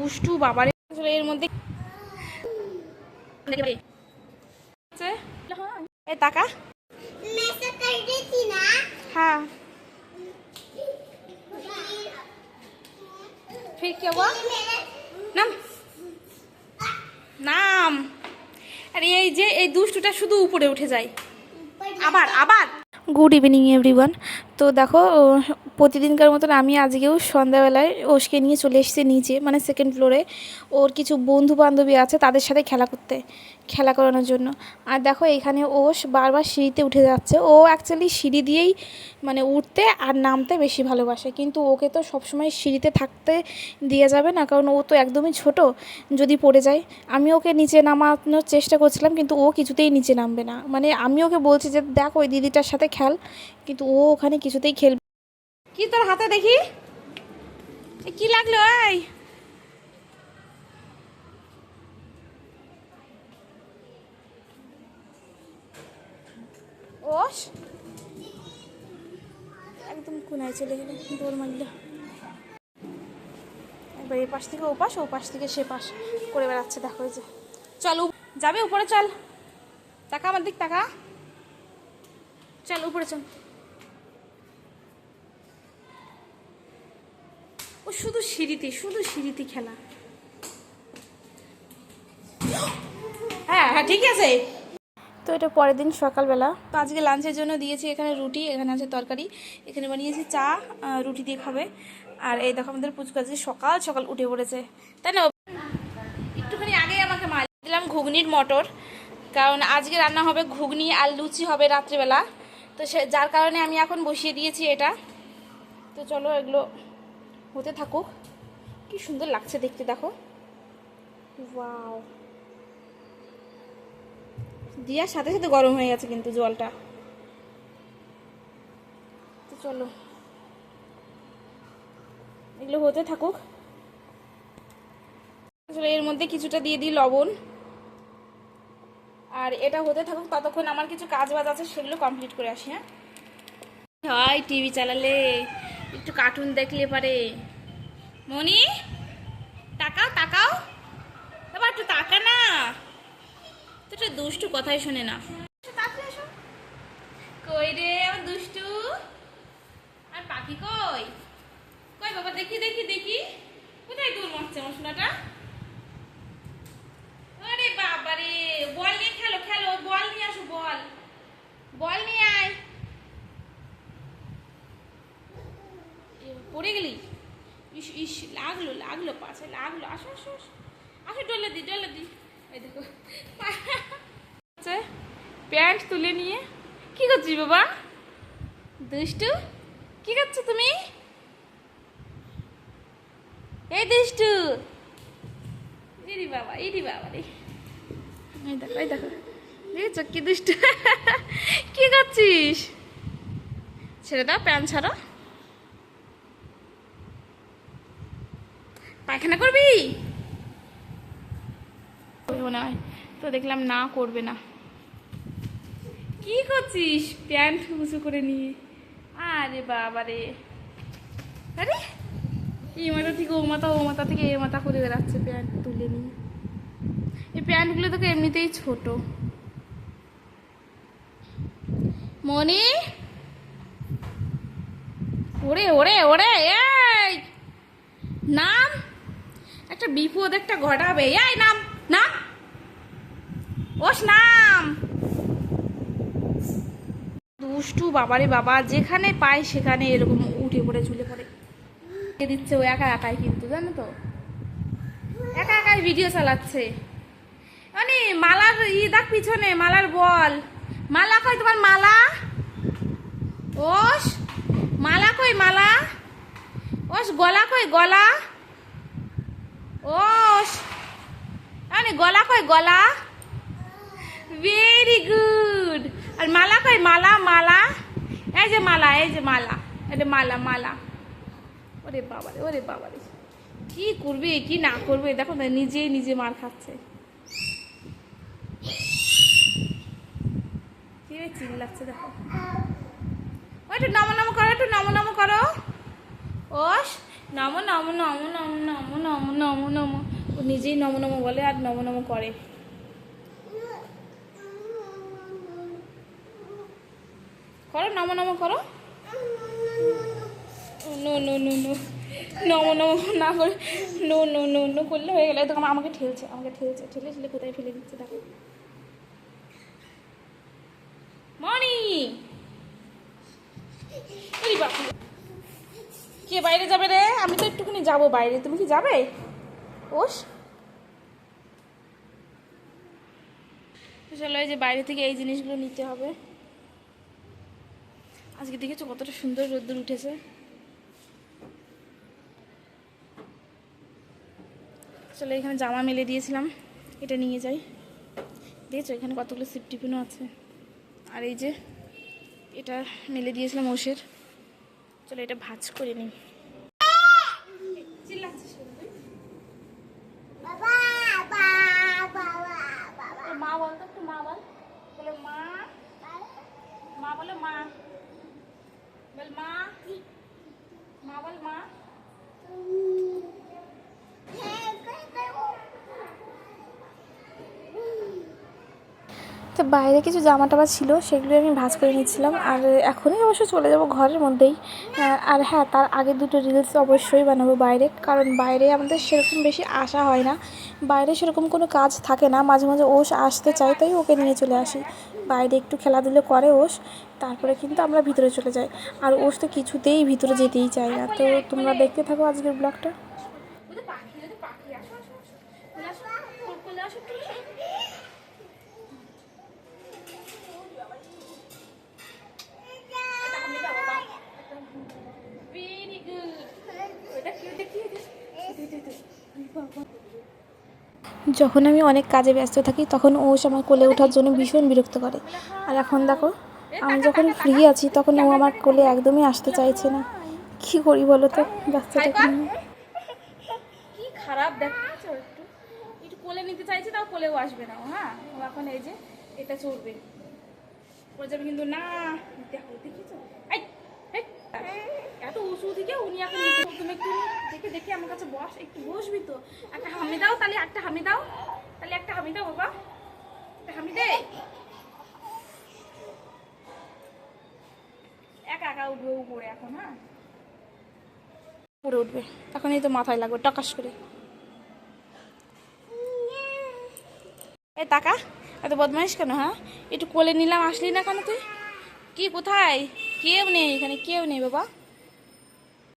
দুষ্টু বাবারে। এর মধ্যে টাকা হ্যাঁ फिर क्या हुआ নাম নাম। আর এই যে এই দুষ্টুটা শুধু উপরে উঠে যায় আবার আবার। Good evening everyone. তো দেখো প্রতিদিনকার মতন আমি আজকেও সন্ধ্যাবেলায় ওষকে নিয়ে চলে এসেছি নিচে, মানে সেকেন্ড ফ্লোরে। ওর কিছু বন্ধু বান্ধবী আছে, তাদের সাথে খেলা করানোর জন্য। আর দেখো এখানে ওষ বারবার সিঁড়িতে উঠে যাচ্ছে। ও অ্যাকচুয়ালি সিঁড়ি দিয়েই মানে উঠতে আর নামতে বেশি ভালোবাসে, কিন্তু ওকে তো সবসময় সিঁড়িতে থাকতে দেওয়া যাবে না, কারণ ও তো একদমই ছোট, যদি পড়ে যায়। আমি ওকে নিচে নামানোর চেষ্টা করছিলাম, কিন্তু ও কিছুতেই নিচে নামবে না। মানে আমি ওকে বলছি যে দেখ ওই দিদিটার সাথে খেল, কিন্তু ও ওখানে কিছুতেই খেলবে। কি তোর হাতে দেখি কি লাগলো? এই ওস একদম কোনায় চলে গেলে দৌড় মারল। একবার এই পাশ থেকে ও পাশ, ও পাশ থেকে সে পাশ করে বেড়াচ্ছে। দেখো এই যে চল যাবে উপরে, চল টাকা আমার দিক টাকা, চল উপরে চল। ও শুধু সিঁড়িতে খেলা। হ্যাঁ হ্যাঁ ঠিক আছে। তো এটা পরের দিন সকালবেলা। তো আজকে লাঞ্চের জন্য দিয়েছি এখানে রুটি, এখানে আছে তরকারি, এখানে বানিয়েছি চা, রুটি দিয়ে খাবে। আর এই দেখো আমাদের পুচকাজি সকাল সকাল উঠে পড়েছে, তাই না? একটুখানি আগেই আমাকে মাল দিলাম ঘুগনির মটর, কারণ আজকে রান্না হবে ঘুগনি আর লুচি হবে রাত্রিবেলা। তো যার কারণে আমি এখন বসিয়ে দিয়েছি এটা। তো চলো এগুলো হতে থাকুক। কি সুন্দর লাগছে দেখতে, দেখো ওয়াও। দিয়ার সাথে সাথে গরম হয়ে গেছে কিন্তু জলটা। তো চলো এগুলো হতে থাকুক। আসলে এর মধ্যে কিছুটা দিয়ে দিই লবণ, আর এটা হতে থাকুক। ততক্ষণ আমার কিছু কাজ বাজ আছে, সেগুলো কমপ্লিট করে আসি। হ্যাঁ হয় টিভি চালালে একটু কার্টুন দেখলে পারে। মনি তাকাও তাকাও, এবার একটু তাকা না, তো একটু দুষ্টু কথাই শোনে না। কই রে আমার দুষ্টু, আর পাখি কই? কই বাবা দেখি দেখি দেখি, কোথায় দূর মারছে আমার সোনাটা? আরে বাবা রে, বল নিয়ে খেলো খেলো, বল নিয়ে আসো, বল বল নিয়ে আয়। পড়ে গেলি? ইস ইস লাগলো লাগলো, পাশে লাগলো। আসো আসো আসো, ডলে দি ডলে দি। এই দেখো প্যান্ট তুলে নিয়ে কি করছিস বাবা? দুষ্টু কি করছো তুমি? এই দুষ্টু, ইরি বাবা রে, এই দেখো এই দেখো, দেখেছো কি দুষ্টু কি করছিস? ছেড়ে দাও, প্যান্ট ছাড়ো। পায়খানা করবি মনে হয়, তো দেখলাম না করবে না। কি করছিস প্যান্ট উঁচু করে নিয়ে? আরে বাবা রে, আরে এই মাথা থেকে ও মাথা, ও মাথা থেকে এ মাথা করে বেড়াচ্ছে প্যান্ট তুলে নিয়ে। এই প্যান্টগুলো তোকে এমনিতেই ছোট। মনি ওরে ওরে ওরে, এই নাম, একটা বিপদ একটা ঘটাবে। এই নাম নাম, ওস নাম। দুষ্টু বাবারে বাবা, যেখানে পায় সেখানে এরকম উঠে পড়ে ঝুলে পড়ে দিচ্ছে। ও একা একাই কিন্তু, জানো তো, একা একাই ভিডিও চালাচ্ছে। মানে মালার দেখ পিছনে, মালার বল। মালা কই তোমার? মালা ওস, মালা কই মালা? ওস গলা কই গলা? ওস মানে গলা কই গলা? Very good. আর মালা কই মালা? মালা এই যে মালা, এই যে মালা, এটা মালা মালা। ওরে বাবারে ওরে বাবারে, কি করবে কি না করবে দেখো না, নিজেই নিজে মার খাচ্ছে। কি চিল্লাচ্ছে দেখো। একটু নামো নামো করো, একটু নামো নামো করো। ওস নমো নমো নমো নমো নমো নমো নমো নমো। ও নিজেই নমো নমো বলে আর নমো নমো করে। করো নমো নমো করো। নো নো নো নো, নমো নমো না করে নো নো নো নো করলে হয়ে গেলে। তখন আমাকে ঠেলছে, ঠেলে ঠেলে কোথায় ফেলে দিচ্ছে দেখো। মনি কে বাইরে যাবে রে? আমি তো একটুখানি যাবো বাইরে, তুমি কি যাবে? ওস চলো, এই যে বাইরে থেকে এই জিনিসগুলো নিতে হবে। আজকে দেখেছো কতটা সুন্দর রোদ্দুর উঠেছে। চলো, এখানে জামা মেলে দিয়েছিলাম, এটা নিয়ে যাই। দেখেছো এখানে কতগুলো সিপ টিফিনও আছে। আর এই যে এটা মেলে দিয়েছিলাম ওষের। চলো এটা ভাজ করে নিই। মা বল তো, একটু মা বল। বলে মা, মা বলে মা, বল মা, মা বল মা। তো বাইরে কিছু জামা টামা ছিল, সেগুলো আমি ভাঁজ করে নিচ্ছিলাম। আর এখনই অবশ্য চলে যাব ঘরের মধ্যেই। আর হ্যাঁ, তার আগে দুটো রিলস অবশ্যই বানাবো বাইরে, কারণ বাইরে আমাদের সেরকম বেশি আসা হয় না। বাইরে সেরকম কোনো কাজ থাকে না, মাঝে মাঝে ওষ আসতে চায়, তাই ওকে নিয়ে চলে আসি। বাইরে একটু খেলাধুলো করে ওষ, তারপরে কিন্তু আমরা ভিতরে চলে যাই। আর ওষ তো কিছুতেই ভিতরে যেতেই চায় না। তো তোমরা দেখতে থাকো আজকের ব্লগটা। যখন আমি অনেক কাজে ব্যস্ত থাকি তখন ও আমার কোলে ওঠার জন্য ভীষণ বিরক্ত করে। আর এখন দেখো, আমি যখন ফ্রি আছি তখন ও আমার কোলে একদমই আসতে চাইছে না। কি করি বলো তো বাচ্চাটাকে নিয়ে? কি খারাপ দেখছো, একটু একটু কোলে নিতে চাইছে, তাও কোলেও আসবে না। হ্যাঁ, ও এখন এই যে এটা চলবে, পড়ে যাবে কিন্তু না। দেখো দেখেছো, এত উঁচু থেকে উনি এখন নিচে। তুমি একটু দেখে দেখে আমার কাছে বস, একটু বসবি তো। একটা হামি দাও, তাহলে একটা হামি দাও, তাহলে একটা হামি দাও বাবা, একটা হামি দে। একা একা উঠবে উপরে এখন। হ্যাঁ, উপরে উঠবে এখন, এই তো মাথায় লাগবে টকাস করে। এই টাকা এত বদমাইশ কেন? হ্যাঁ, একটু কোলে নিলাম, আসলি না কেন তুই? কি কোথায়? কেউ নেই এখানে, কেউ নেই বাবা।